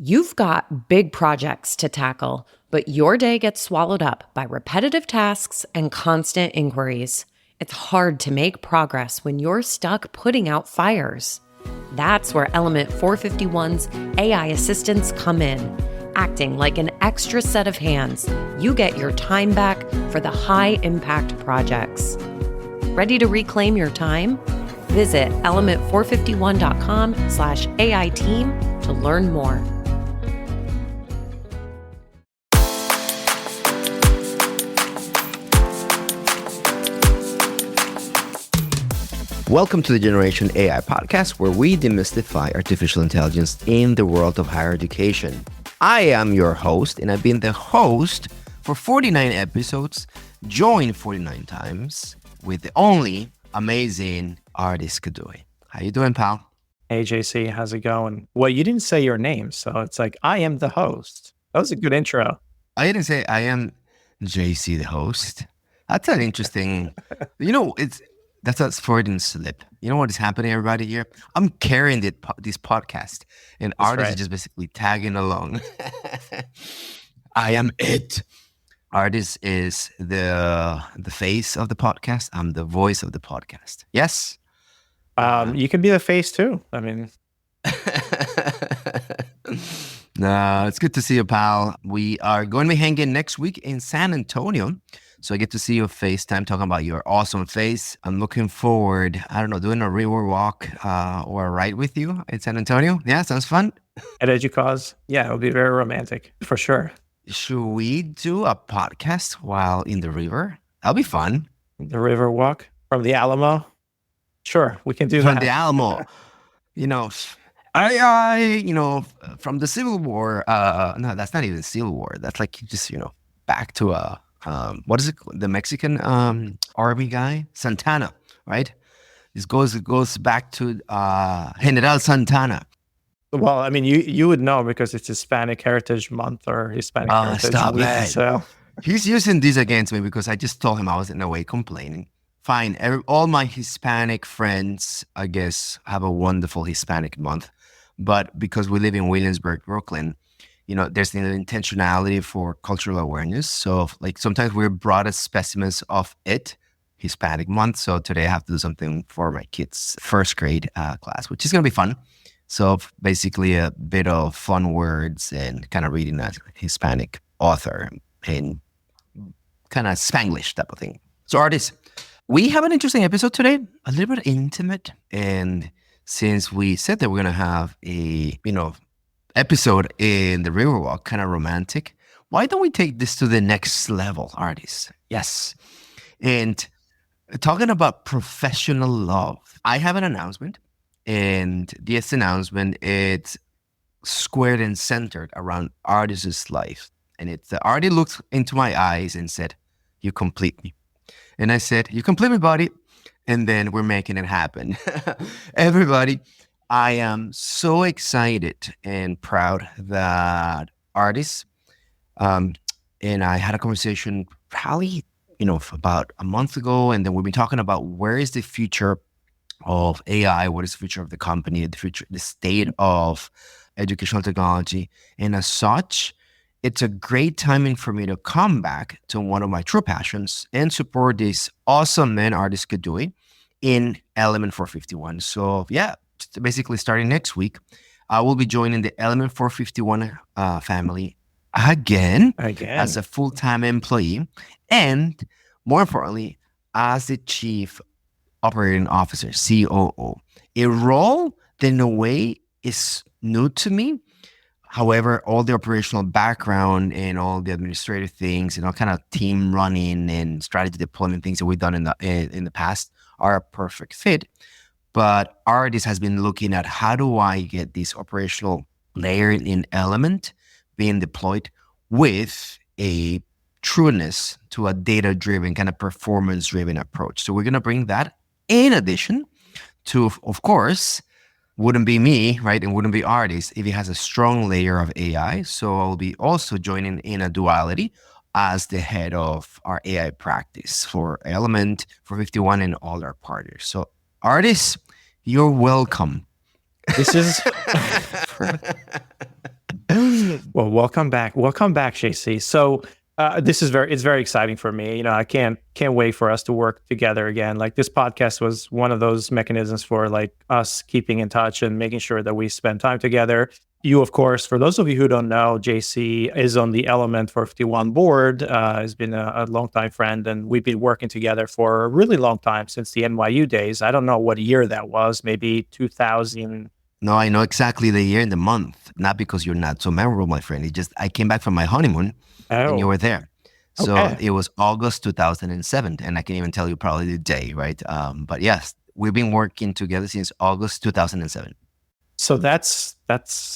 You've got big projects to tackle, but your day gets swallowed up by repetitive tasks and constant inquiries. It's hard to make progress when you're stuck putting out fires. That's where Element451's AI assistants come in. Acting like an extra set of hands, you get your time back for the high-impact projects. Ready to reclaim your time? Visit element451.com/AI team to learn more. Welcome to the Generation AI podcast, where we demystify artificial intelligence in the world of higher education. I am your host, and I've been the host for 49 episodes, joined 49 times with the only amazing Ardis Kadiu. How you doing, pal? Hey, JC, how's it going? Well, you didn't say your name, so it's like, I am the host. That was a good intro. I didn't say I am JC, the host. That's an interesting, that's a Freudian slip. You know what is happening, everybody here? I'm carrying this podcast, and Ardis is just basically tagging along. I am it. Ardis is the face of the podcast. I'm the voice of the podcast. Yes? You can be the face too. I mean... No, it's good to see you, pal. We are going to be hanging next week in San Antonio. So I get to see your FaceTime, talking about your awesome face. I'm looking forward, doing a river walk or a ride with you in San Antonio. Yeah, sounds fun. At EduCause? Yeah, it'll be very romantic, for sure. Should we do a podcast while in the river? That'll be fun. The river walk from the Alamo? Sure, we can do that. From the Alamo. From the Civil War. No, that's not even Civil War. That's like just, back to what is it? The Mexican army guy, Santana, right? This goes back to General Santana. Well, I mean, you would know because it's Hispanic Heritage Month or Hispanic Heritage Week. So he's using this against me because I just told him I was in a way complaining. Fine, all my Hispanic friends, I guess, have a wonderful Hispanic month, but because we live in Williamsburg, Brooklyn, there's the intentionality for cultural awareness. So like sometimes we're brought as specimens of Hispanic month. So today I have to do something for my kids' first grade class, which is going to be fun. So basically a bit of fun words and kind of reading a Hispanic author in kind of Spanglish type of thing. So Ardis, we have an interesting episode today, a little bit intimate. And since we said that we're going to have a, episode in the Riverwalk, kind of romantic, why don't we take this to the next level, Ardis? Yes. And talking about professional love, I have an announcement, and this announcement, it's squared and centered around Ardis's life. And it's Ardis looked into my eyes and said, "You complete me." And I said, "You complete me, buddy." And then we're making it happen. Everybody, I am so excited and proud that Ardis and I had a conversation probably, about a month ago. And then we've been talking about where is the future of AI, what is the future of the company, the state of educational technology. And as such, it's a great timing for me to come back to one of my true passions and support this awesome man, Ardis Kadiu, in Element451. So yeah, basically starting next week, I will be joining the Element451 family again as a full-time employee, and more importantly, as the Chief Operating Officer, COO, a role that in a way is new to me. However, all the operational background and all the administrative things and all kind of team running and strategy deployment things that we've done in the past are a perfect fit. But Ardis has been looking at how do I get this operational layer in Element being deployed with a trueness to a data-driven, kind of performance-driven approach. So we're going to bring that in addition to, of course, wouldn't be me, right? And wouldn't be Ardis if he has a strong layer of AI. So I'll be also joining in a duality as the head of our AI practice for Element451 and all our partners. So Ardis, you're welcome. This is Well, welcome back. Welcome back, JC. So it's very exciting for me. I can't wait for us to work together again. Like this podcast was one of those mechanisms for like us keeping in touch and making sure that we spend time together. You, of course, for those of you who don't know, JC is on the Element451 board, has been a longtime friend, and we've been working together for a really long time, since the NYU days. I don't know what year that was, maybe 2000. No, I know exactly the year and the month, not because you're not so memorable, my friend. It's just I came back from my honeymoon and you were there. So Okay. it was August 2007, and I can even tell you probably the day, right? But yes, we've been working together since August 2007. So that's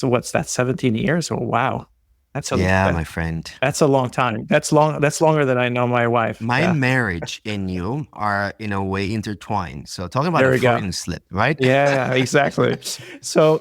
what's that, 17 years? Oh, wow. Yeah, my friend. That's a long time. That's longer than I know my wife. My Yeah. marriage and you are in a way intertwined. So talking about There a we go. Freudian slip, right? Yeah, exactly. So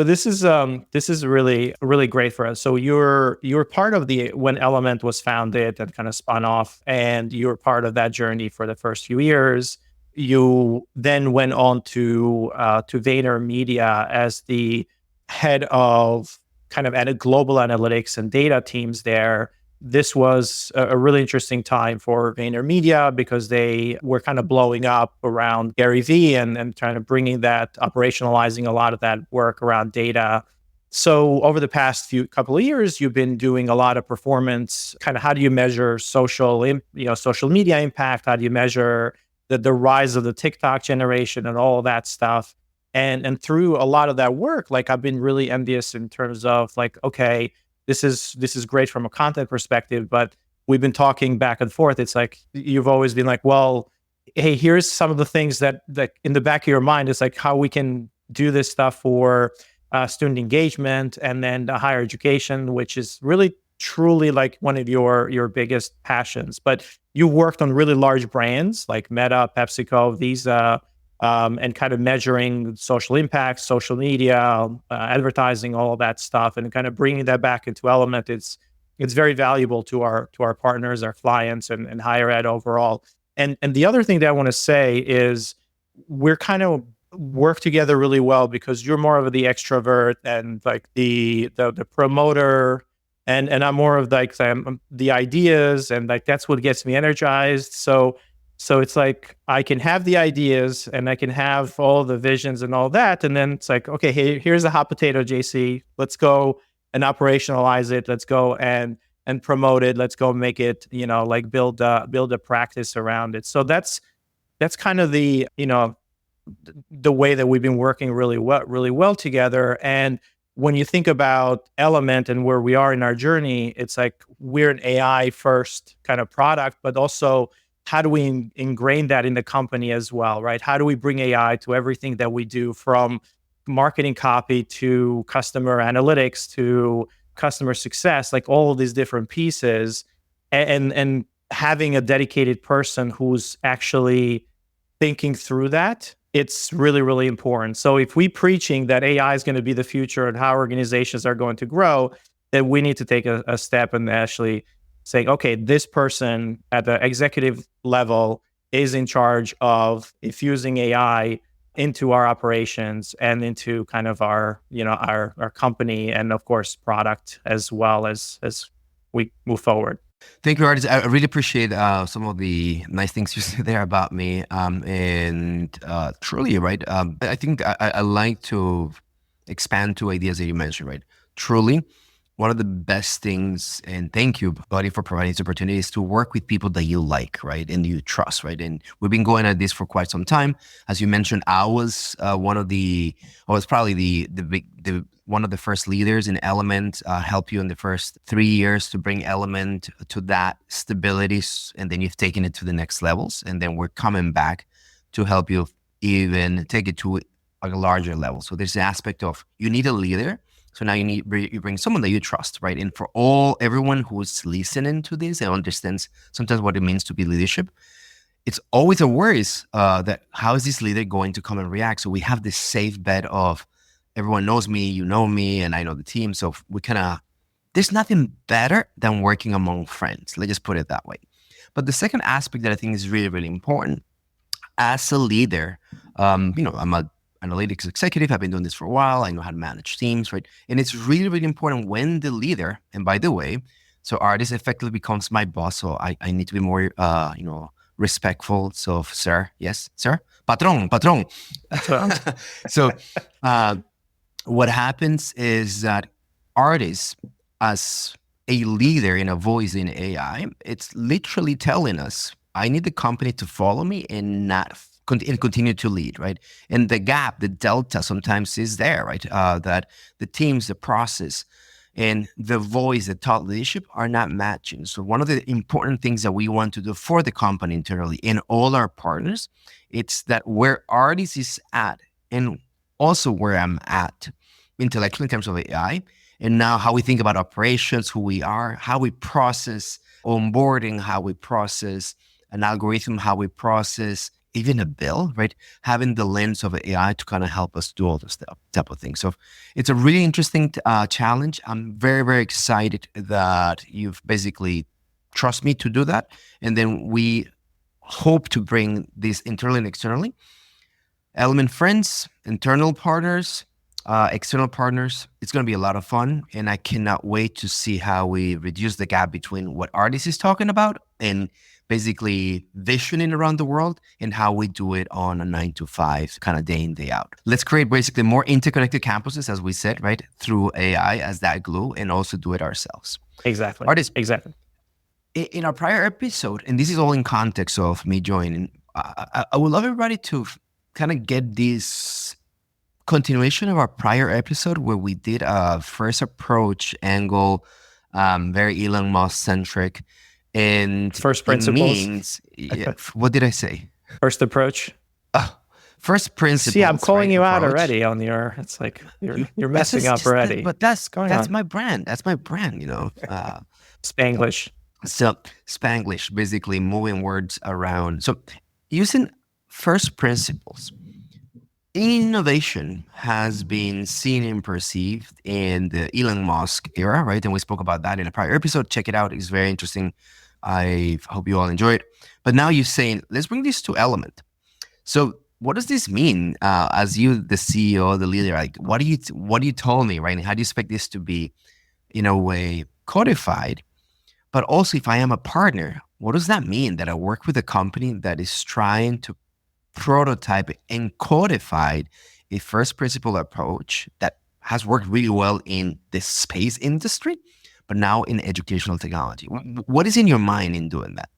this is really really great for us. So you're part of when Element was founded and kind of spun off, and you were part of that journey for the first few years. You then went on to VaynerMedia as the head of kind of global analytics and data teams there. This was a really interesting time for VaynerMedia because they were kind of blowing up around Gary Vee and trying to bringing that, operationalizing a lot of that work around data. So over the past couple of years, you've been doing a lot of performance. Kind of how do you measure social media impact? How do you measure the rise of the TikTok generation and all of that stuff? And through a lot of that work, like I've been really envious in terms of like, okay, this is great from a content perspective, but we've been talking back and forth. It's like you've always been like, well, hey, here's some of the things that in the back of your mind is like how we can do this stuff for student engagement and then the higher education, which is really truly like one of your biggest passions. But you worked on really large brands like Meta, PepsiCo, Visa, and kind of measuring social impact, social media, advertising, all of that stuff, and kind of bringing that back into Element. It's very valuable to our partners, our clients, and higher ed overall. And the other thing that I want to say is we're kind of work together really well because you're more of the extrovert and like the promoter, and I'm more of like the ideas, and like that's what gets me energized. So it's like I can have the ideas and I can have all the visions and all that. And then it's like, okay, hey, here's a hot potato, JC. Let's go and operationalize it. Let's go and promote it. Let's go make it, like build a practice around it. So that's kind of the way that we've been working really well together. And when you think about Element and where we are in our journey, it's like we're an AI first kind of product, but also how do we ingrain that in the company as well, right? How do we bring AI to everything that we do, from marketing copy to customer analytics to customer success, like all of these different pieces, and having a dedicated person who's actually thinking through that. It's really, really important. So if we preaching that AI is going to be the future and how organizations are going to grow, then we need to take a step and actually saying, okay, this person at the executive level is in charge of infusing AI into our operations and into kind of our company and of course product as well as we move forward. Thank you, Ardis. I really appreciate some of the nice things you said there about me. And truly, right? I think I like to expand two ideas that you mentioned, right? Truly, one of the best things, and thank you, buddy, for providing this opportunity, is to work with people that you like, right? And you trust, right? And we've been going at this for quite some time. As you mentioned, I was probably one of the first leaders in Element, help you in the first 3 years to bring Element to that stability. And then you've taken it to the next levels. And then we're coming back to help you even take it to a larger level. So there's an aspect of you need a leader. So now you bring someone that you trust, right? And for everyone who's listening to this and understands sometimes what it means to be leadership, it's always a worry that how is this leader going to come and react? So we have this safe bet of everyone knows me, you know me, and I know the team. So there's nothing better than working among friends. Let's just put it that way. But the second aspect that I think is really, really important as a leader, I'm an analytics executive. I've been doing this for a while. I know how to manage teams, right? And it's really, really important when the leader, and by the way, so Ardis effectively becomes my boss. So I need to be more, respectful. So, sir, yes, sir, patron. So, what happens is that Ardis, as a leader and a voice in AI, it's literally telling us, I need the company to follow me and not and continue to lead, right? And the gap, the delta sometimes is there, right? That the teams, the process, and the voice, the thought leadership are not matching. So one of the important things that we want to do for the company internally and all our partners, it's that where Ardis is at and also where I'm at intellectually in terms of AI, and now how we think about operations, who we are, how we process onboarding, how we process an algorithm, how we process even a bill, right? Having the lens of AI to kind of help us do all this type of things. So it's a really interesting challenge. I'm very, very excited that you've basically trust me to do that. And then we hope to bring this internally and externally. Element friends, internal partners, external partners. It's going to be a lot of fun. And I cannot wait to see how we reduce the gap between what Ardis is talking about and basically visioning around the world and how we do it on a 9 to 5 kind of day in, day out. Let's create basically more interconnected campuses, as we said, right? Through AI as that glue and also do it ourselves. Exactly. Ardis, exactly. In our prior episode, and this is all in context of me joining, I would love everybody to kind of get this continuation of our prior episode where we did a first approach angle, very Elon Musk centric. And first principles. Means, what did I say? First approach. First principles. See, I'm calling you out approach. Already on your. It's like you're messing up already. But that's my brand. That's my brand. Spanglish. So Spanglish, basically moving words around. So using first principles. Innovation has been seen and perceived in the Elon Musk era, right? And we spoke about that in a prior episode. Check it out. It's very interesting. I hope you all enjoy it. But now you're saying, let's bring this to Element. So what does this mean as you, the CEO, the leader? Like, what do you tell me, right? And how do you expect this to be, in a way, codified? But also, if I am a partner, what does that mean? That I work with a company that is trying to prototype and codified a first principle approach that has worked really well in the space industry, but now in educational technology. What is in your mind in doing that?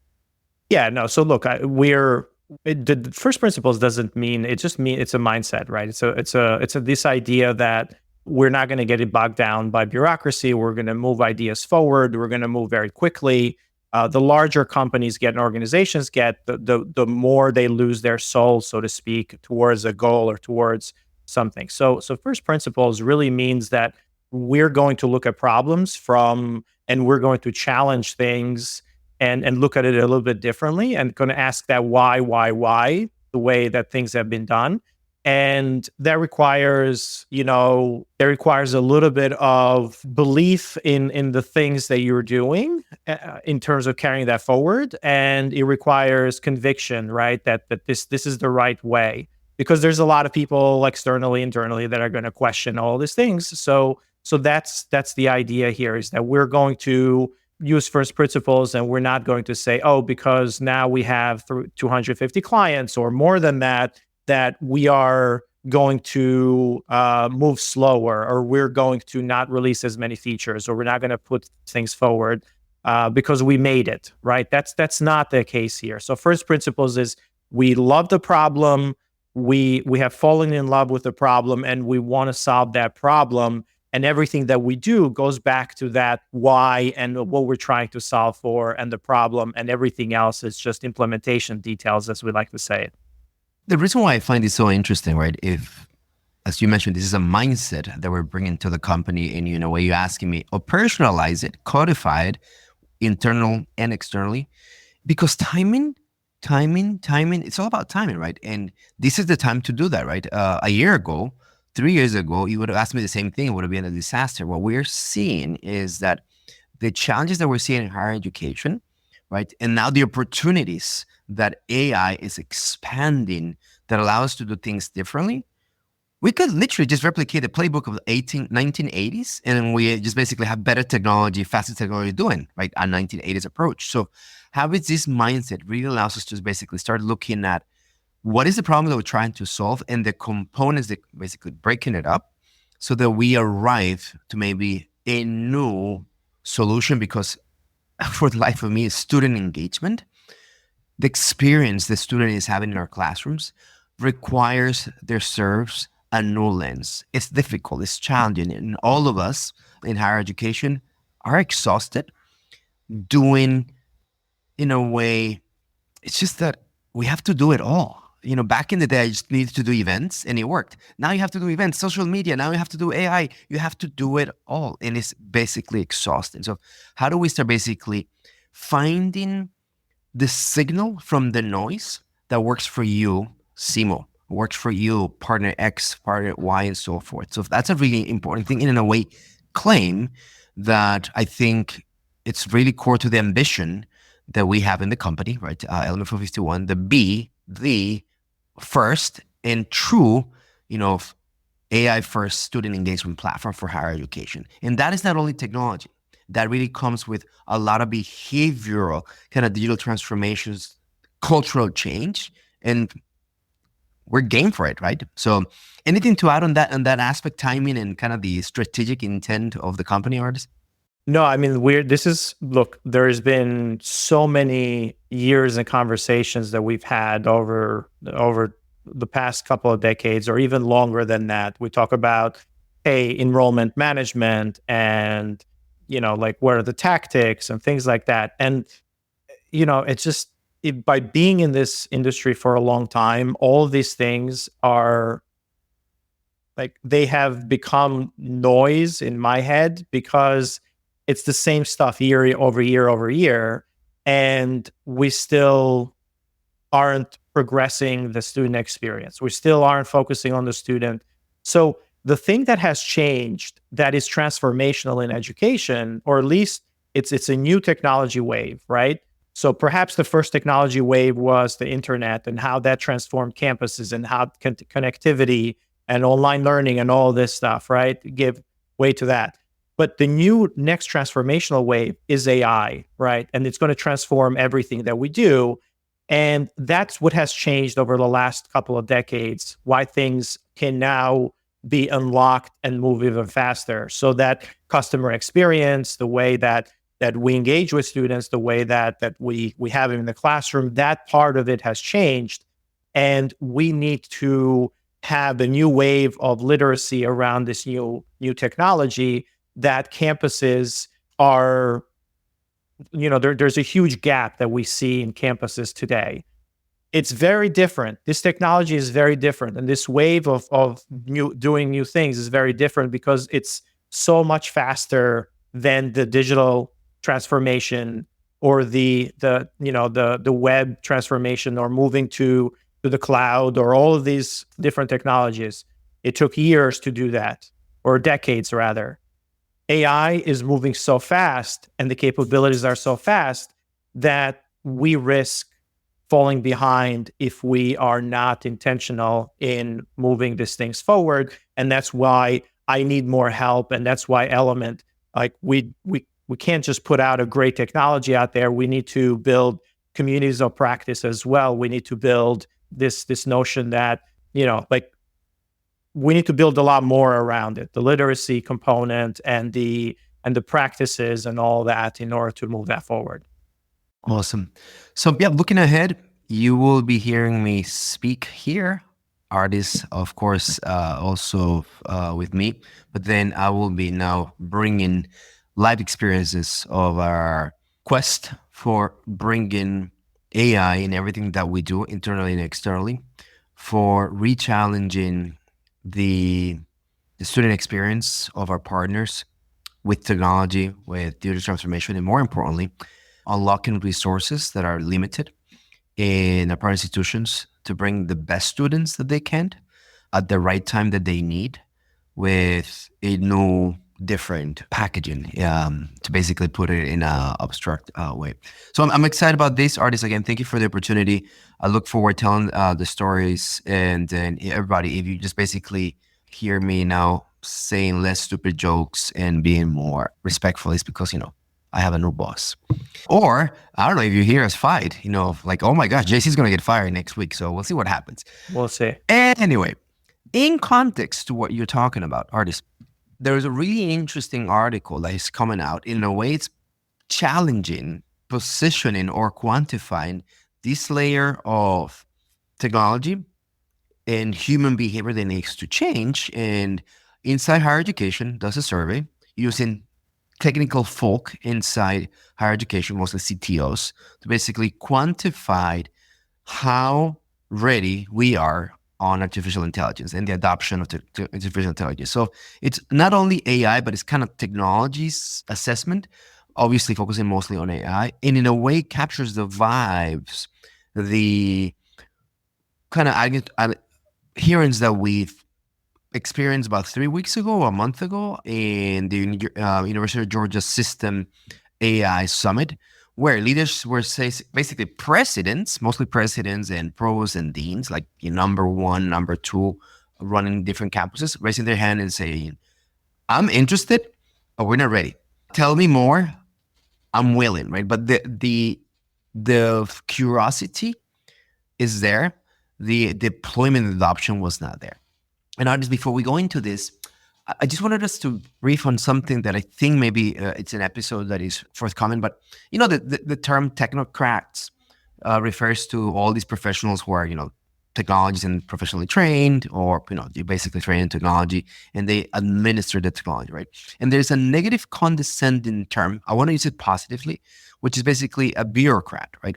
Yeah, no. So look, the first principles doesn't mean, it just means it's a mindset, right? It's this idea that we're not going to get it bogged down by bureaucracy. We're going to move ideas forward. We're going to move very quickly. The larger companies get and organizations get, the more they lose their soul, so to speak, towards a goal or towards something. So first principles really means that we're going to look at problems and we're going to challenge things and look at it a little bit differently and going to ask that why, the way that things have been done. And that requires, a little bit of belief in the things that you're doing in terms of carrying that forward. And it requires conviction, right? That this is the right way, because there's a lot of people externally, internally that are going to question all these things. So that's the idea here, is that we're going to use first principles, and we're not going to say, oh, because now we have 250 clients or more than that we are going to move slower, or we're going to not release as many features, or we're not going to put things forward because we made it, right? That's not the case here. So first principles is we love the problem, we have fallen in love with the problem, and we want to solve that problem. And everything that we do goes back to that why and what we're trying to solve for and the problem, and everything else is just implementation details, as we like to say it. The reason why I find it so interesting, right? If, as you mentioned, this is a mindset that we're bringing to the company, and in a way you're asking me, operationalize it, codify it, internal and externally, because timing, it's all about timing, right? And this is the time to do that, right? A year ago, 3 years ago, you would have asked me the same thing. It would have been a disaster. What we're seeing is that the challenges that we're seeing in higher education, right? And now the opportunities that AI is expanding that allow us to do things differently. we could literally just replicate the playbook of the 1980s, and we just basically have better technology, faster technology doing, right? A 1980s approach. So having this mindset really allows us to basically start looking at what is the problem that we're trying to solve and the components that basically breaking it up so that we arrive to maybe a new solution. Because for the life of me, student engagement, the experience the student is having in our classrooms serves a new lens. It's difficult, it's challenging, and all of us in higher education are exhausted doing, in a way, it's just that we have to do it all. Back in the day, I just needed to do events and it worked. Now you have to do events, social media. Now you have to do AI. You have to do it all. And it's basically exhausting. So how do we start basically finding the signal from the noise that works for you, Simo, works for you, partner X, partner Y, and so forth? So that's a really important thing, and in a way, claim that I think it's really core to the ambition that we have in the company, right? Element451, the first and true, AI first student engagement platform for higher education. And that is not only technology. That really comes with a lot of behavioral kind of digital transformations, cultural change, and we're game for it, right? So anything to add on that aspect, timing, and kind of the strategic intent of the company, Ardis? No, I mean, look, there's been so many years and conversations that we've had over the past couple of decades, or even longer than that. We talk about, enrollment management and, like, what are the tactics and things like that. And, it's just, by being in this industry for a long time, all of these things are like, they have become noise in my head because it's the same stuff year over year over year, and we still aren't progressing the student experience. We still aren't focusing on the student. So the thing that has changed that is transformational in education, or at least it's a new technology wave, right? So perhaps the first technology wave was the internet and how that transformed campuses and how connectivity and online learning and all this stuff, right? Give way to that. But the next transformational wave is AI, right? And it's going to transform everything that we do. And that's what has changed over the last couple of decades, why things can now be unlocked and move even faster. So that customer experience, the way that we engage with students, the way that we have it in the classroom, that part of it has changed. And we need to have a new wave of literacy around this new technology that campuses are, there's a huge gap that we see in campuses today. It's very different. This technology is very different. And this wave of doing new things is very different because it's so much faster than the digital transformation or the web transformation or moving to the cloud or all of these different technologies. It took years to do that, or decades rather. AI is moving so fast and the capabilities are so fast that we risk falling behind if we are not intentional in moving these things forward. And that's why I need more help. And that's why Element, like we can't just put out a great technology out there. We need to build communities of practice as well. We need to build this notion that, we need to build a lot more around it, the literacy component and the practices and all that in order to move that forward. Awesome. So looking ahead, you will be hearing me speak here. Ardis, of course, also with me, but then I will be now bringing live experiences of our quest for bringing AI in everything that we do internally and externally, for re-challenging the student experience of our partners with technology, with digital transformation, and more importantly, unlocking resources that are limited in our partner institutions to bring the best students that they can at the right time that they need, with a new, different packaging to basically put it in an abstract way. So I'm excited about this. Ardis, again, thank you for the opportunity. I look forward to telling the stories, and then everybody, if you just basically hear me now saying less stupid jokes and being more respectful is because, I have a new boss. Or, I don't know if you hear us fight, like, oh my gosh, JC's going to get fired next week. So we'll see what happens. We'll see. Anyway, in context to what you're talking about, Ardis, there's a really interesting article that is coming out. In a way, it's challenging, positioning, or quantifying this layer of technology and human behavior that needs to change. And Inside Higher Education does a survey using technical folk inside higher education, mostly CTOs, to basically quantify how ready we are on artificial intelligence and the adoption of artificial intelligence. So it's not only AI, but it's kind of technologies assessment, obviously focusing mostly on AI, and in a way captures the vibes, the kind of adherence that we've experienced about 3 weeks ago or a month ago in the University of Georgia System AI Summit, where leaders were basically presidents, mostly presidents and pros and deans, like number one, number two, running different campuses, raising their hand and saying, I'm interested, but we're not ready. Tell me more. I'm willing, right? But the curiosity is there. The deployment adoption was not there. And Ardis, before we go into this, I just wanted us to brief on something that I think maybe it's an episode that is forthcoming. But the term technocrats refers to all these professionals who are technologists and professionally trained, or they basically train in technology and they administer the technology, right? And there's a negative condescending term. I want to use it positively, which is basically a bureaucrat, right?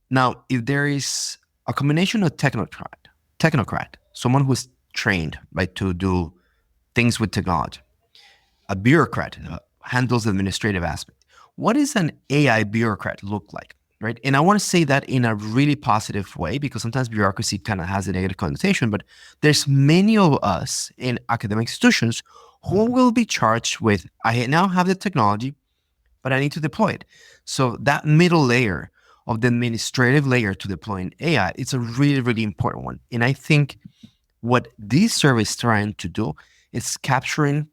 Now, if there is a combination of technocrat, someone who's trained, right, to do things with technology. A bureaucrat handles the administrative aspect. What does an AI bureaucrat look like, right? And I want to say that in a really positive way, because sometimes bureaucracy kind of has a negative connotation, but there's many of us in academic institutions who will be charged with, I now have the technology, but I need to deploy it. So that middle layer of the administrative layer to deploying AI, it's a really, really important one. And I think what this survey is trying to do is capturing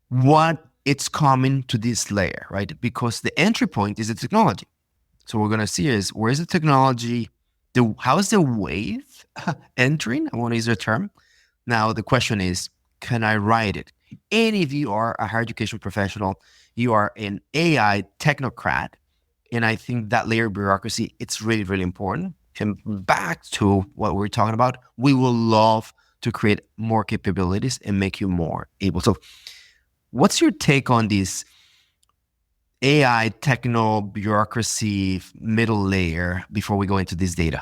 what it's common to this layer, right? Because the entry point is the technology. So what we're going to see is, where is the technology? How is the wave entering? I want to use the term. Now, the question is, can I ride it? And if you are a higher education professional, you are an AI technocrat. And I think that layer of bureaucracy, it's really, really important. And back to what we're talking about, we will love to create more capabilities and make you more able. So what's your take on this AI techno bureaucracy middle layer before we go into this data?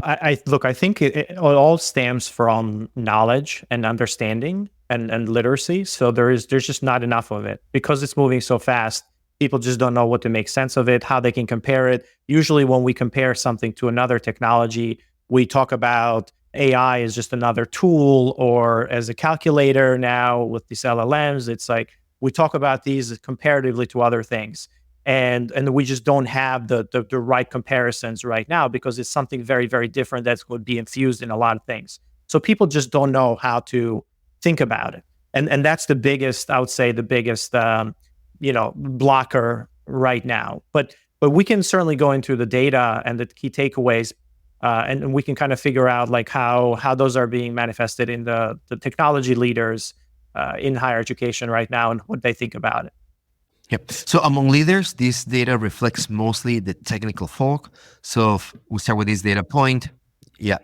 I think it all stems from knowledge and understanding and literacy. So there's just not enough of it because it's moving so fast. People just don't know what to make sense of it, how they can compare it. Usually when we compare something to another technology, we talk about AI as just another tool or as a calculator. Now with these LLMs, it's like we talk about these comparatively to other things. And we just don't have the right comparisons right now because it's something very, very different that's going to be infused in a lot of things. So people just don't know how to think about it. And that's the biggest, I would say, blocker right now. But we can certainly go into the data and the key takeaways, and we can kind of figure out like how those are being manifested in the technology leaders in higher education right now and what they think about it. Yep. So among leaders, this data reflects mostly the technical folk. So we start with this data point. Yeah,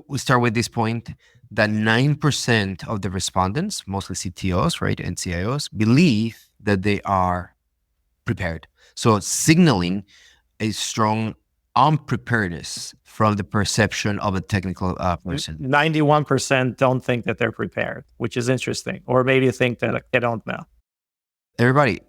we start with this point that 9% of the respondents, mostly CTOs, right, and CIOs, believe that they are prepared. So signaling a strong unpreparedness from the perception of a technical person. 91% don't think that they're prepared, which is interesting, or maybe think that they don't know. Everybody,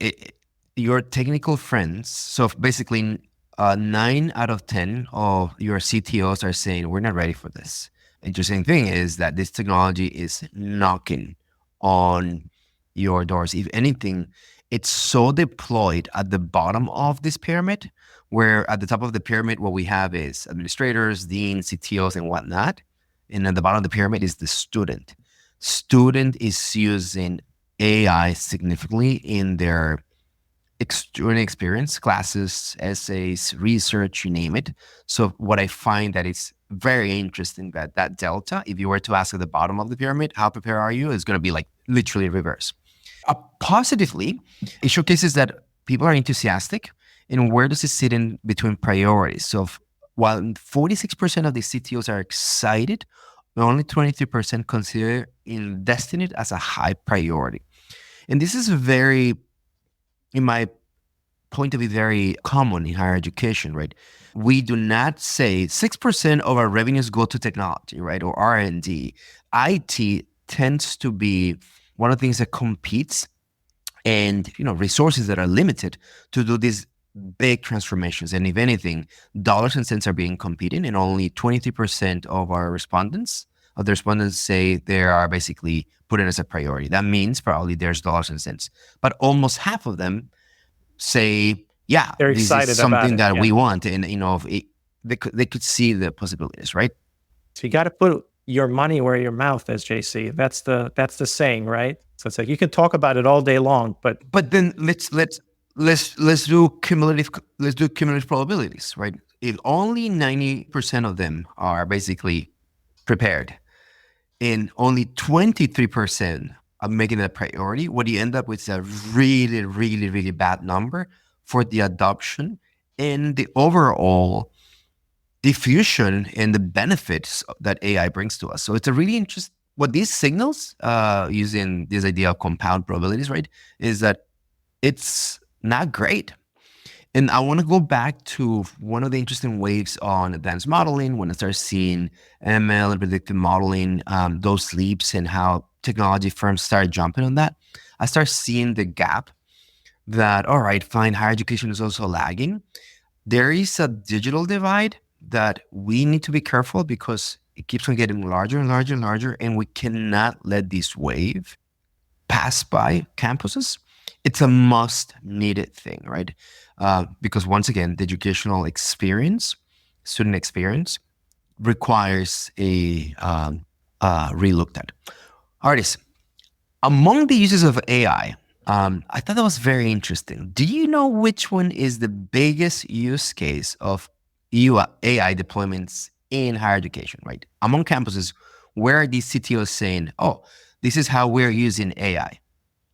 your technical friends, so basically 9 out of 10 of your CTOs are saying, we're not ready for this. Interesting thing is that this technology is knocking on your doors. If anything, it's so deployed at the bottom of this pyramid, where at the top of the pyramid, what we have is administrators, deans, CTOs, and whatnot. And at the bottom of the pyramid is the student. student is using AI significantly in their student experience, classes, essays, research, you name it. So what I find that it's very interesting that delta, if you were to ask at the bottom of the pyramid, how prepared are you, is going to be like literally reverse. Positively, it showcases that people are enthusiastic, and where does it sit in between priorities? So while 46% of the CTOs are excited, only 23% consider investing it as a high priority. And this is very, in my point of view, very common in higher education, right? We do not say 6% of our revenues go to technology, right? Or R&D. IT tends to be one of the things that competes and, resources that are limited to do these big transformations. And if anything, dollars and cents are being competing, and only 23% of the respondents say they are basically put it as a priority. That means probably there's dollars and cents, but almost half of them say, yeah, They're this excited is something about it, that we want. And, they could see the possibilities, right? So you got to put your money where your mouth is, JC. That's the saying, right? So it's like you can talk about it all day long, but then let's do cumulative probabilities, right? If only 90% of them are basically prepared, and only 23% are making it a priority, what you end up with is a really, really, really bad number for the adoption and the overall diffusion and the benefits that AI brings to us. So it's a really interesting, what these signals, using this idea of compound probabilities, right, is that it's not great. And I want to go back to one of the interesting waves on advanced modeling when I start seeing ML and predictive modeling, those leaps and how technology firms start jumping on that. I start seeing the gap that, all right, fine, higher education is also lagging. There is a digital divide that we need to be careful because it keeps on getting larger and larger and larger, and we cannot let this wave pass by campuses. It's a must needed thing, right? Because once again, the educational experience, student experience, requires a relooked at. Ardis, among the uses of AI, I thought that was very interesting. Do you know which one is the biggest use case of AI deployments in higher education, right? Among campuses, where are these CTOs saying, oh, this is how we're using AI?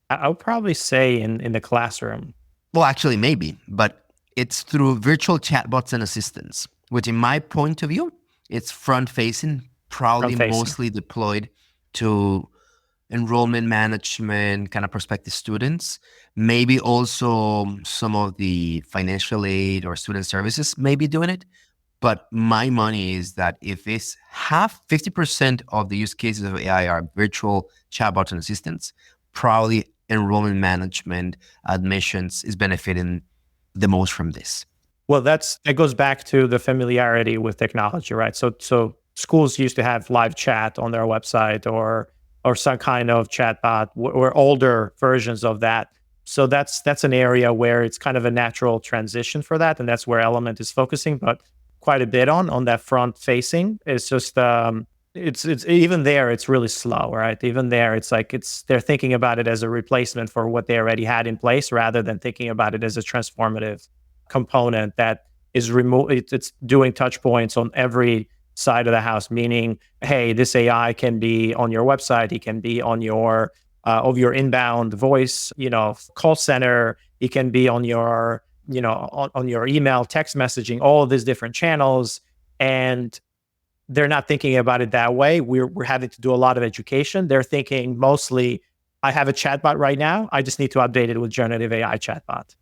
I would probably say in the classroom. Well, actually, maybe, but it's through virtual chatbots and assistants, which in my point of view, it's front-facing, probably mostly deployed to enrollment management, kind of prospective students, maybe also some of the financial aid or student services may be doing it. But my money is that if it's 50% of the use cases of AI are virtual chatbots and assistants, probably enrollment management, admissions is benefiting the most from this. Well, that goes back to the familiarity with technology, right? So schools used to have live chat on their website or some kind of chatbot or older versions of that. So that's an area where it's kind of a natural transition for that, and that's where Element is focusing, but quite a bit on that front facing. It's just it's even there, it's really slow, right? Even there, it's like they're thinking about it as a replacement for what they already had in place rather than thinking about it as a transformative component that is it's doing touch points on every side of the house, meaning, hey, this AI can be on your website, it can be on your of your inbound voice, call center, it can be on your, on your email, text messaging, all of these different channels. And they're not thinking about it that way. We're having to do a lot of education. They're thinking mostly, I have a chatbot right now, I just need to update it with generative AI chatbot.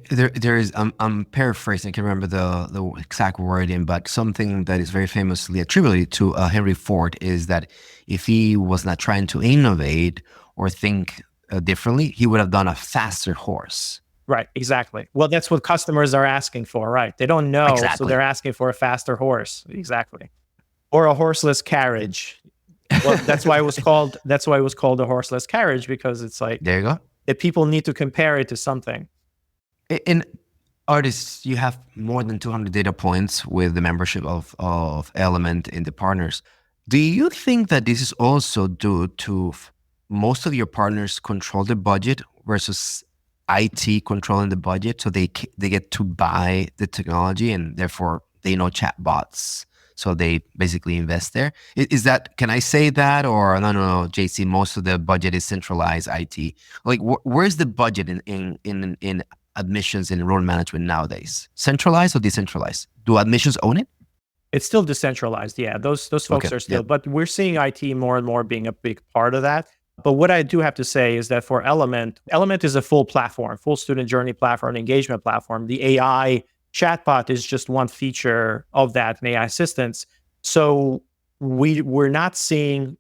There is, I'm paraphrasing, I can't remember the exact wording, but something that is very famously attributed to Henry Ford is that if he was not trying to innovate or think differently, he would have done a faster horse. Right, exactly. Well, that's what customers are asking for, right? They don't know, Exactly. So they're asking for a faster horse, exactly, or a horseless carriage. Well, that's why it was called a horseless carriage, because it's like, there you go. If people need to compare it to something. In Ardis, you have more than 200 data points with the membership of Element and the partners. Do you think that this is also due to most of your partners control the budget versus IT controlling the budget, so they get to buy the technology and therefore they know chatbots, so they basically invest there? Is that, can I say that, or no, JC? Most of the budget is centralized IT. Like, where's the budget in admissions and enrollment management nowadays? Centralized or decentralized? Do admissions own it? It's still decentralized. Yeah, those folks are still, but we're seeing IT more and more being a big part of that. But what I do have to say is that for Element is a full platform, full student journey platform, engagement platform. The AI chatbot is just one feature of that, and AI assistance. So we're not seeing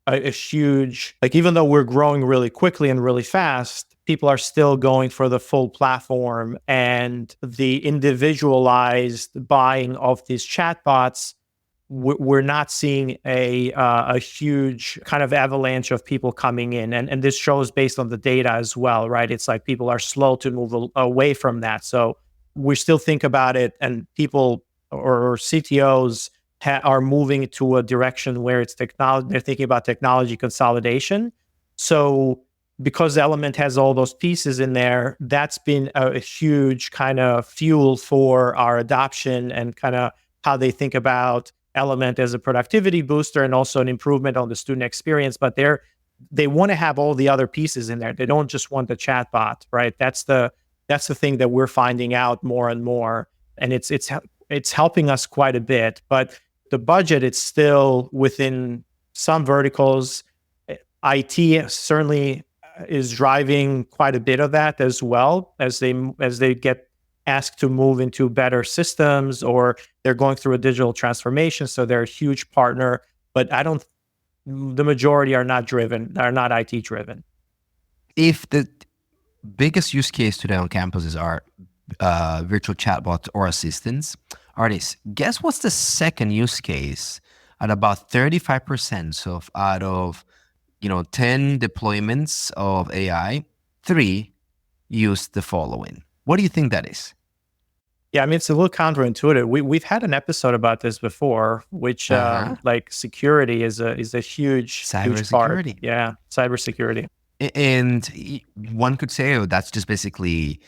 a huge, like, even though we're growing really quickly and really fast, people are still going for the full platform, and the individualized buying of these chatbots. We're not seeing a huge kind of avalanche of people coming in, and this shows based on the data as well, right? It's like people are slow to move away from that. So we still think about it, and people or CTOs are moving to a direction where it's technology. They're thinking about technology consolidation. So because Element has all those pieces in there, that's been a huge kind of fuel for our adoption and kind of how they think about Element as a productivity booster and also an improvement on the student experience. But they want to have all the other pieces in there. They don't just want the chatbot, right? That's the thing that we're finding out more and more, and it's helping us quite a bit. But the budget, it's still within some verticals. IT certainly is driving quite a bit of that as well, as they get asked to move into better systems, or they're going through a digital transformation. So they're a huge partner, but the majority are not IT driven. If the biggest use case today on campuses are virtual chatbots or assistants, Ardis, guess what's the second use case at about 35%? So out of 10 deployments of AI, 3 use the following. What do you think that is? Yeah, I mean, it's a little counterintuitive. We've had an episode about this before, which like security is a huge part. Yeah, cybersecurity. And one could say, oh, that's just basically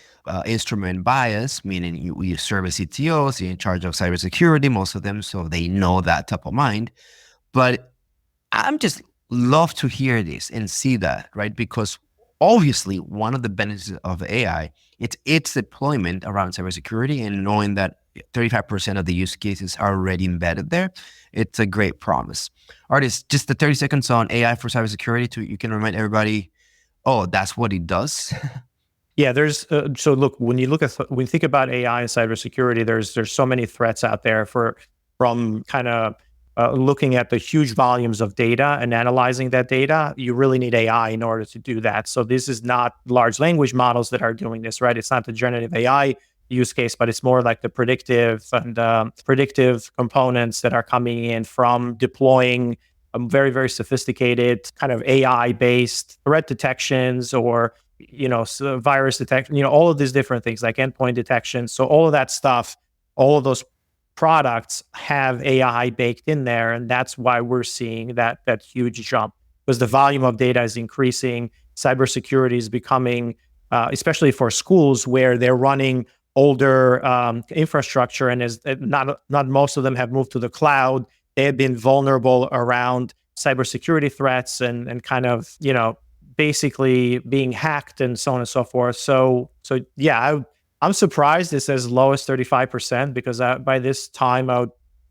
instrument bias, meaning you serve as CTOs, you're in charge of cybersecurity, most of them, so they know that top of mind. But I'm just love to hear this and see that, right? Because obviously one of the benefits of AI, it's its deployment around cybersecurity, and knowing that 35% of the use cases are already embedded there, it's a great promise. Ardis, just the 30 seconds on AI for cybersecurity, you can remind everybody, oh, that's what it does. Yeah, there's so look, when you think about AI and cybersecurity, there's so many threats out there from kind of looking at the huge volumes of data and analyzing that data. You really need AI in order to do that. So this is not large language models that are doing this, right? It's not the generative AI use case, but it's more like the predictive components that are coming in from deploying very, very sophisticated kind of AI-based threat detections, or virus detection, all of these different things like endpoint detection. So all of that stuff, all of those products have AI baked in there, and that's why we're seeing that huge jump, because the volume of data is increasing. Cybersecurity is becoming, especially for schools where they're running older infrastructure, and as not most of them have moved to the cloud. They have been vulnerable around cybersecurity threats and kind of basically being hacked and so on and so forth. So yeah, I'm surprised it's as low as 35%, because by this time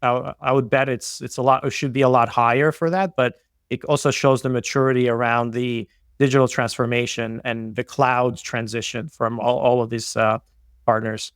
I would bet it's a lot. It should be a lot higher for that. But it also shows the maturity around the digital transformation and the cloud transition from all of these partners.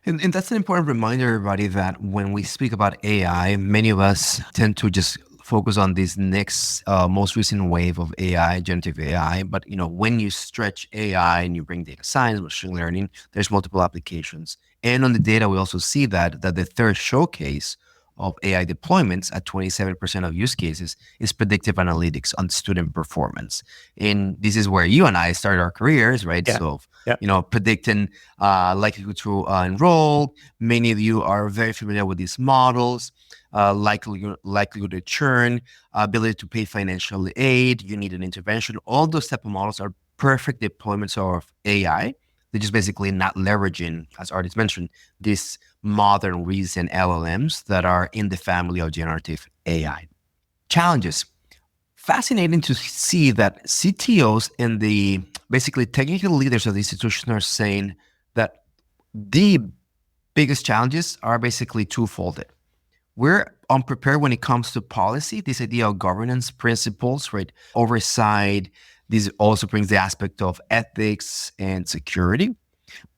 And that's an important reminder, everybody, that when we speak about AI, many of us tend to just focus on this next most recent wave of AI, generative AI. But when you stretch AI and you bring data science, machine learning, there's multiple applications. And on the data, we also see that the third showcase of AI deployments at 27% of use cases is predictive analytics on student performance. And this is where you and I started our careers, right? Yeah. So Yeah. predicting likelihood to enroll. Many of you are very familiar with these models. Likelihood to churn, ability to pay financial aid, you need an intervention. All those type of models are perfect deployments of AI. They're just basically not leveraging, as Ardis mentioned, these modern recent LLMs that are in the family of generative AI. Challenges. Fascinating to see that CTOs and the basically technical leaders of the institution are saying that the biggest challenges are basically twofold. We're unprepared when it comes to policy, this idea of governance principles, right? Oversight. This also brings the aspect of ethics and security,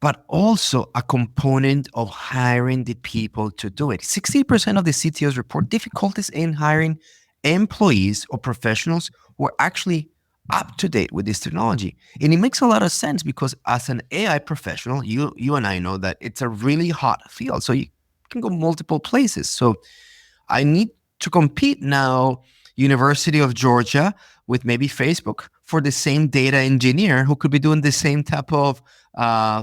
but also a component of hiring the people to do it. 60% of the CTOs report difficulties in hiring employees or professionals who are actually up to date with this technology. And it makes a lot of sense because as an AI professional, you and I know that it's a really hot field. So you can go multiple places. So I need to compete now, University of Georgia with maybe Facebook for the same data engineer who could be doing the same type of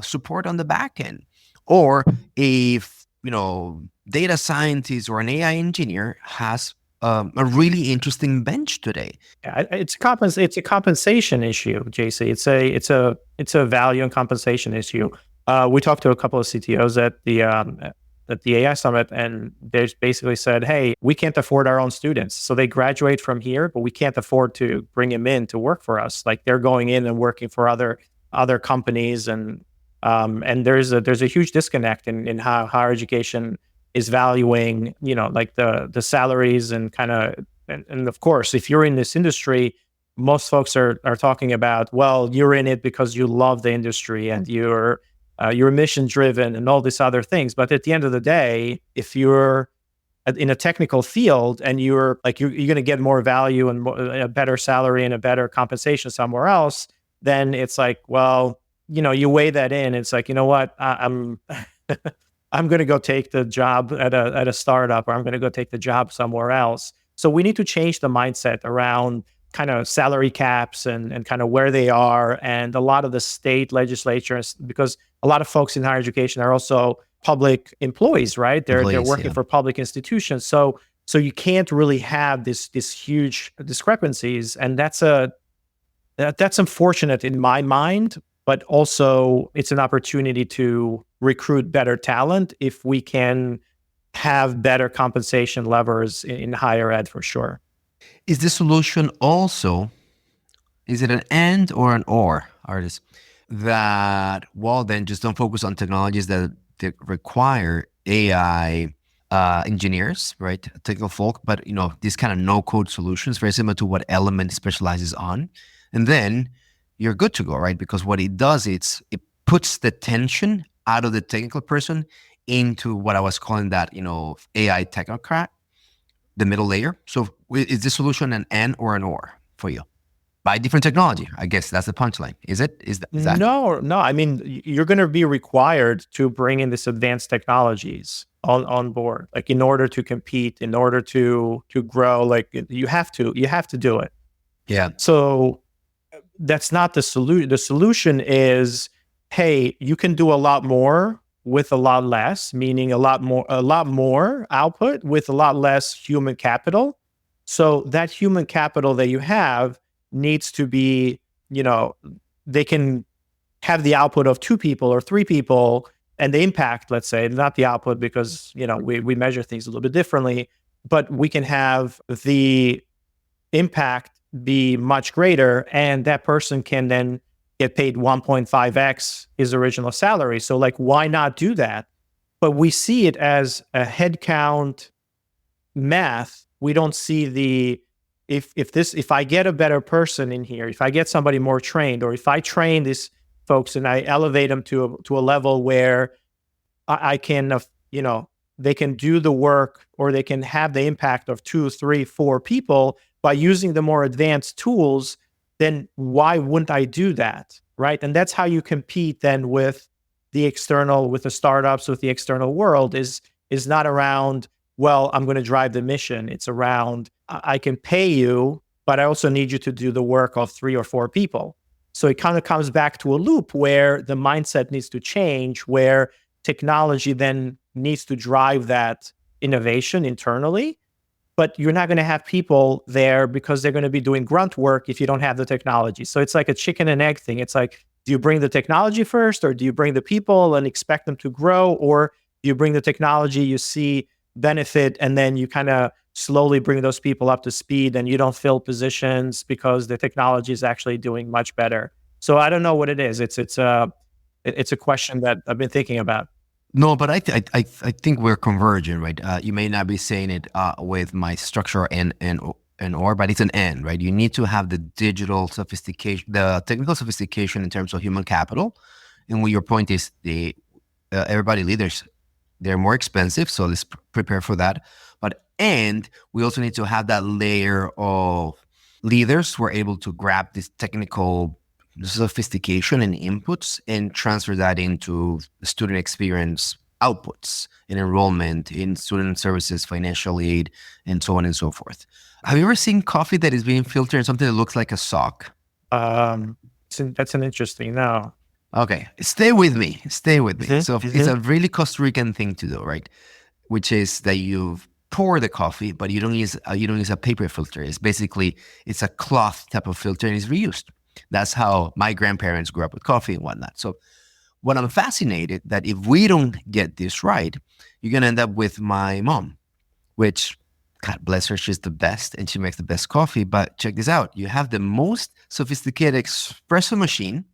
support on the back end. Or if, data scientist or an AI engineer has a really interesting bench today. Yeah, it's a compensation issue, JC. It's a value and compensation issue. We talked to a couple of CTOs at the AI Summit, and they basically said, hey, we can't afford our own students. So they graduate from here, but we can't afford to bring them in to work for us. Like they're going in and working for other companies. And there's a huge disconnect in how higher education is valuing, like the salaries and and of course, if you're in this industry, most folks are talking about, well, you're in it because you love the industry and you're mission driven and all these other things. But at the end of the day, if you're in a technical field and you're going to get more value and a better salary and a better compensation somewhere else, then it's like, well, you weigh that in. It's like, you know what, I'm I'm going to go take the job at a startup, or I'm going to go take the job somewhere else. So we need to change the mindset around kind of salary caps and kind of where they are, and a lot of the state legislatures, because a lot of folks in higher education are also public employees, right? They're working for public institutions. So you can't really have this huge discrepancies, and that's unfortunate in my mind. But also, it's an opportunity to recruit better talent if we can have better compensation levers in higher ed, for sure. Is the solution also, is it an and or an or, Ardis? That, well, then just don't focus on technologies that require AI engineers, right? Technical folk, but these kind of no-code solutions, very similar to what Element specializes on. And then you're good to go, right? Because what it does, it puts the tension out of the technical person into what I was calling that, AI technocrat, the middle layer. So is the solution an and or an or for you? By different technology, I guess that's the punchline. Is it? Is that? No. I mean, you're going to be required to bring in this advanced technologies on board, like in order to compete, in order to grow. Like you have to do it. Yeah. So that's not the solution. The solution is, hey, you can do a lot more with a lot less, meaning a lot more output with a lot less human capital. So that human capital that you have needs to be, they can have the output of 2 people or 3 people, and the impact, let's say, not the output, because, we measure things a little bit differently, but we can have the impact be much greater, and that person can then get paid 1.5x his original salary. So like, why not do that? But we see it as a headcount math. We don't see if I get a better person in here, if I get somebody more trained, or if I train these folks and I elevate them to a level where I can, they can do the work, or they can have the impact of 2, 3, 4 people by using the more advanced tools, then why wouldn't I do that, right? And that's how you compete then with the startups, with the external world, is not around, well, I'm going to drive the mission. It's around, I can pay you, but I also need you to do the work of 3 or 4 people. So it kind of comes back to a loop where the mindset needs to change, where technology then needs to drive that innovation internally. But you're not going to have people there because they're going to be doing grunt work if you don't have the technology. So it's like a chicken and egg thing. It's like, do you bring the technology first, or do you bring the people and expect them to grow? Or do you bring the technology, you see benefit, and then you kind of slowly bring those people up to speed and you don't fill positions because the technology is actually doing much better. So I don't know what it is. It's a question that I've been thinking about. No, but I think we're converging, right? You may not be saying it with my structure and or, but it's an and, right? You need to have the digital sophistication, the technical sophistication in terms of human capital. And what your point is, the everybody leaders, they're more expensive, so let's prepare for that. And we also need to have that layer of leaders who are able to grab this technical sophistication and inputs and transfer that into student experience outputs in enrollment, in student services, financial aid, and so on and so forth. Have you ever seen coffee that is being filtered in something that looks like a sock? That's an interesting, no. Okay, stay with me. Mm-hmm. So it's a really Costa Rican thing to do, right? Which is that you pour the coffee, but you don't use a paper filter. It's a cloth type of filter, and it's reused. That's how my grandparents grew up with coffee and whatnot. So what I'm fascinated that if we don't get this right, you're going to end up with my mom, which, God bless her, she's the best and she makes the best coffee. But check this out. You have the most sophisticated espresso machine,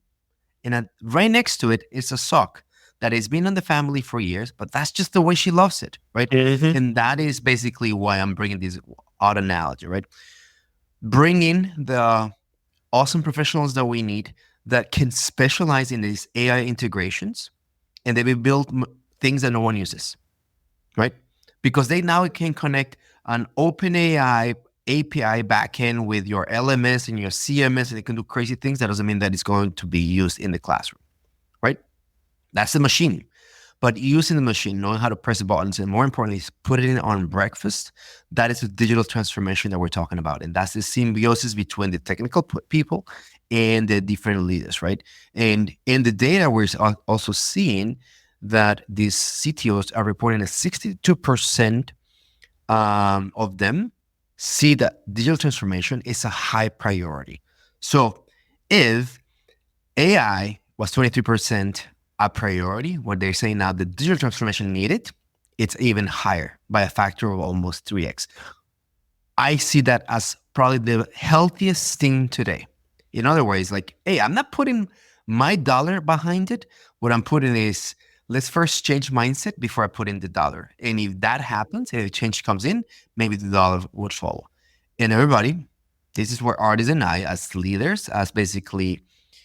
and right next to it is a sock that has been in the family for years, but that's just the way she loves it, right? Mm-hmm. And that is basically why I'm bringing this odd analogy, right? Bring in the awesome professionals that we need that can specialize in these AI integrations, and they will build things that no one uses, right? Because they now can connect an OpenAI API backend with your LMS and your CMS, and they can do crazy things. That doesn't mean that it's going to be used in the classroom, right? That's the machine. But using the machine, knowing how to press the buttons, and more importantly, put it in on breakfast, that is the digital transformation that we're talking about. And that's the symbiosis between the technical people and the different leaders, right? And in the data, we're also seeing that these CTOs are reporting that 62% of them see that digital transformation is a high priority. So if AI was 23% a priority, what they're saying now, the digital transformation needed, it's even higher by a factor of almost 3x. I see that as probably the healthiest thing today. In other words, like, hey, I'm not putting my dollar behind it. What I'm putting is, let's first change mindset before I put in the dollar. And if that happens, if a change comes in, maybe the dollar would follow. And everybody, this is where Ardis and I, as leaders, as basically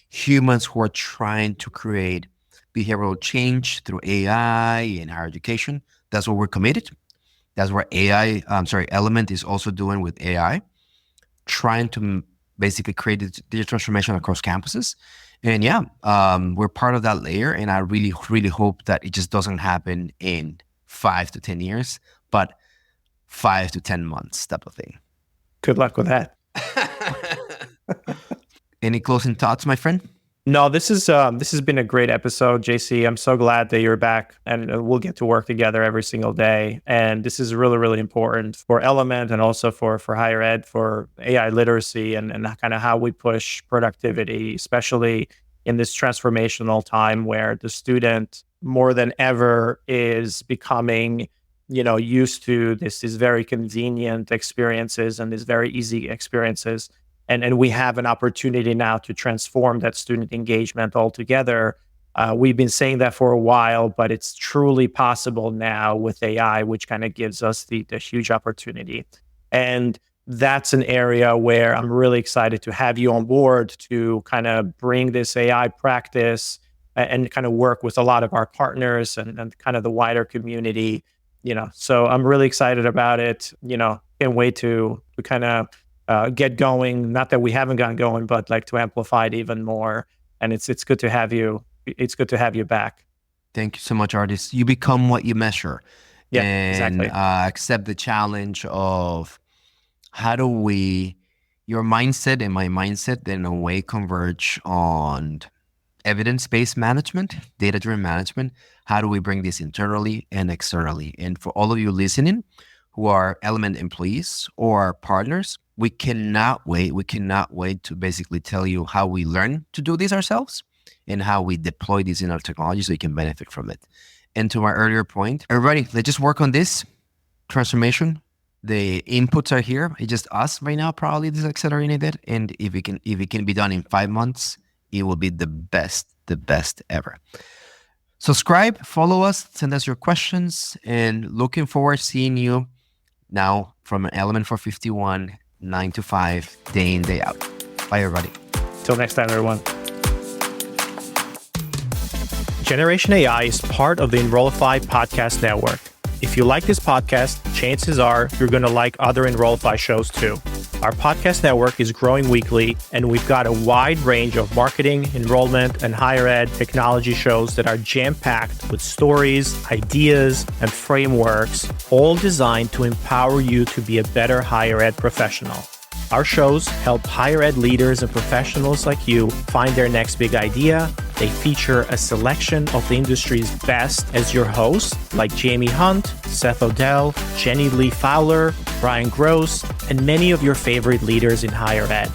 humans who are trying to create behavioral change through AI in higher education, that's what we're committed. That's where Element is also doing with AI, trying to basically create digital transformation across campuses. And yeah, we're part of that layer. And I really, really hope that it just doesn't happen in 5 to 10 years, but 5 to 10 months type of thing. Good luck with that. Any closing thoughts, my friend? No, this has been a great episode, JC. I'm so glad that you're back, and we'll get to work together every single day. And this is really, really important for Element and also for higher ed, for AI literacy, and kind of how we push productivity, especially in this transformational time where the student more than ever is becoming, used to these very convenient experiences and these very easy experiences. And we have an opportunity now to transform that student engagement altogether. We've been saying that for a while, but it's truly possible now with AI, which kind of gives us the huge opportunity. And that's an area where I'm really excited to have you on board to kind of bring this AI practice and kind of work with a lot of our partners and kind of the wider community. So I'm really excited about it. Can't wait to kind of get going. Not that we haven't gotten going, but like to amplify it even more. And it's good to have you. It's good to have you back. Thank you so much, Ardis. You become what you measure. Yeah, and exactly. Accept the challenge of how do we, your mindset and my mindset then in a way converge on evidence-based management, data-driven management. How do we bring this internally and externally? And for all of you listening who are Element employees or partners, we cannot wait. We cannot wait to basically tell you how we learn to do this ourselves and how we deploy this in our technology so you can benefit from it. And to my earlier point, everybody, let's just work on this transformation. The inputs are here. It's just us right now, probably this accelerating it. And if it can be done in 5 months, it will be the best ever. Subscribe, follow us, send us your questions, and looking forward to seeing you now from Element451, 9 to 5, day in, day out. Bye, everybody. Till next time, everyone. Generation AI is part of the Enrollify podcast network. If you like this podcast, chances are you're going to like other Enrollify shows too. Our podcast network is growing weekly, and we've got a wide range of marketing, enrollment, and higher ed technology shows that are jam-packed with stories, ideas, and frameworks, all designed to empower you to be a better higher ed professional. Our shows help higher ed leaders and professionals like you find their next big idea. They feature a selection of the industry's best as your hosts, like Jamie Hunt, Seth Odell, Jenny Lee Fowler, Brian Gross, and many of your favorite leaders in higher ed.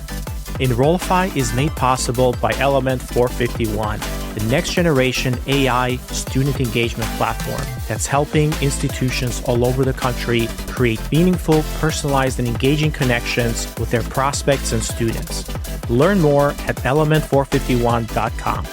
Enrollify is made possible by Element451, the next generation AI student engagement platform that's helping institutions all over the country create meaningful, personalized, and engaging connections with their prospects and students. Learn more at Element451.com.